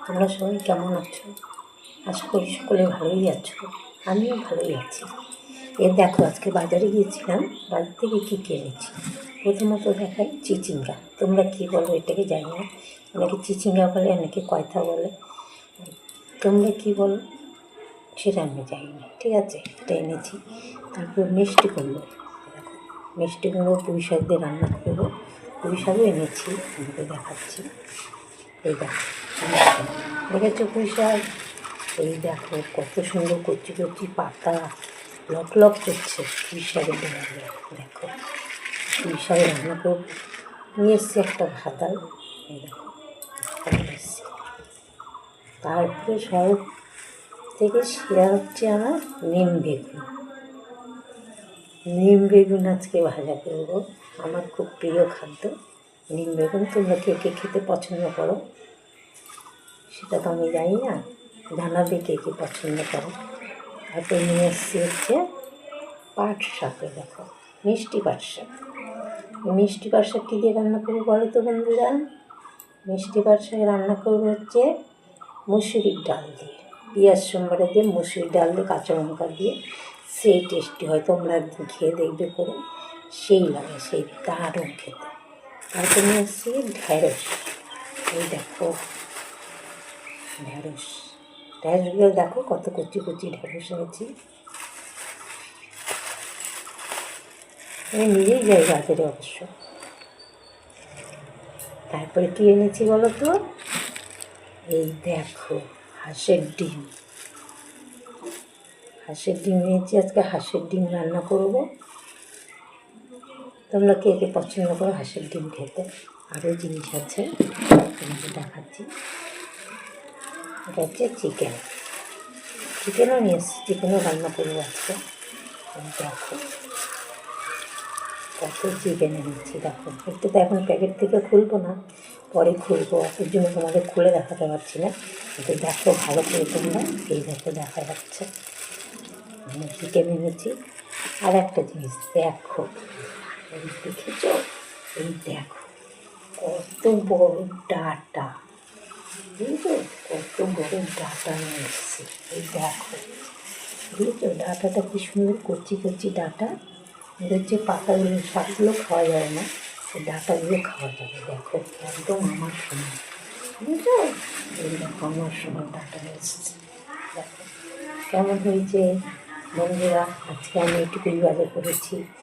তোমরা সবাই কেমন আছো? আশা করি সকলে ভালোই আছো। আমিও ভালোই আছি। দেখো, আজকে বাজারে গিয়েছিলাম। বাজার থেকে কী কিনেছি প্রথমত দেখাই চিচিঙ্গা। তোমরা কী বলো এটাকে জানি না, অনেকে চিচিঙ্গা বলে, অনেকে কয়থা বলে। তোমরা কী বলো সেটা আমি জানি না, ঠিক আছে? এটা এনেছি। তারপর মিষ্টি কুমড়ো। দেখো, মিষ্টি কুমড়ো পুঁই শাক দিয়ে রান্না করবো। পুঁই শাকও এনেছি, তোমাকে দেখাচ্ছি। এই দেখো, দেখেছো পুঁই শাক? এই দেখো কত সুন্দর কচি কচি পাতা লক লক করছে পুঁই শাকের ডগাগুলো। দেখো, পুঁই শাক রান্না করে নিয়ে এসছি একটা ভাতাল। এই দেখো এসছি। তারপরে সব থেকে সেরা হচ্ছে আমার নিম বেগুন। নিম বেগুন আজকে ভাজা করবো। আমার খুব প্রিয় খাদ্য নিম বেগুন। তোমরা কে কে খেতে পছন্দ করো সেটা তো আমি জানি না, জানাবে কে কে পছন্দ করো। তারপর নিয়ে এসছি হচ্ছে পাট শাক। দেখো, মিষ্টি পাট শাক। মিষ্টি পাট শাক কী দিয়ে রান্না করবো বলো তো বন্ধুরা? মিষ্টি পাট শাক রান্না করবো হচ্ছে মুসুরির ডাল দিয়ে, পেঁয়াজ সোমবারে দিয়ে মুসুরির ডাল দিয়ে কাঁচা লঙ্কা দিয়ে। সেই টেস্টি হয়, তোমরা একদিন খেয়ে দেখবে করে, সেই লাগে, সেই দারুণ খেতে। তারপর নিয়ে এসছি ঢ্যাঁড়স। এই দেখো ঢ্যাঁড়স, ঢ্যাঁড়সগুলো দেখো কত কচি কচি ঢ্যাঁড়স এনেছি। আমি নিজেই যাই বাজারে অবশ্য। তারপরে কী এনেছি বলো তো? এই দেখো হাঁসের ডিম। হাঁসের ডিম এনেছি, আজকে হাঁসের ডিম রান্না করব। তোমরা কে কে পছন্দ করো হাঁসের ডিম খেতে? আরও জিনিস আছে, তোমাকে দেখাচ্ছি। এটা হচ্ছে চিকেন। চিকেনও নিয়ে এসেছি, চিকেনও রান্না করবো আজকে। দেখো কত চিকেন এনেছি। দেখো, একটু তো এখন প্যাকেট থেকে খুলবো না, পরে খুলবো, ওর জন্য তোমাদের খুলে দেখাতে পারছি না। কিন্তু দেখো ভালো করে তোমরা, এই দেখো দেখা যাচ্ছে চিকেন এনেছি। আর একটা জিনিস দেখো, এই দেখেছ? এই দেখো কত বড় ডাটা, বুঝেছো? কত বড় ডাটা নিয়ে এসেছি। এই দেখো, বুঝেছো ডাটাটা কি সুন্দর কচি কচি ডাটা। এদের যে পাতাগুলো শাকগুলো খাওয়া যায় না, সেই ডাটাগুলো খাওয়া যাবে। দেখো একদম আমার সময়, বুঝেছো? এই দেখো আমার সময় ডাটা এসেছে। দেখো কেমন হয়েছে বন্ধুরা। আজকে আমি একটু বাজার করেছি।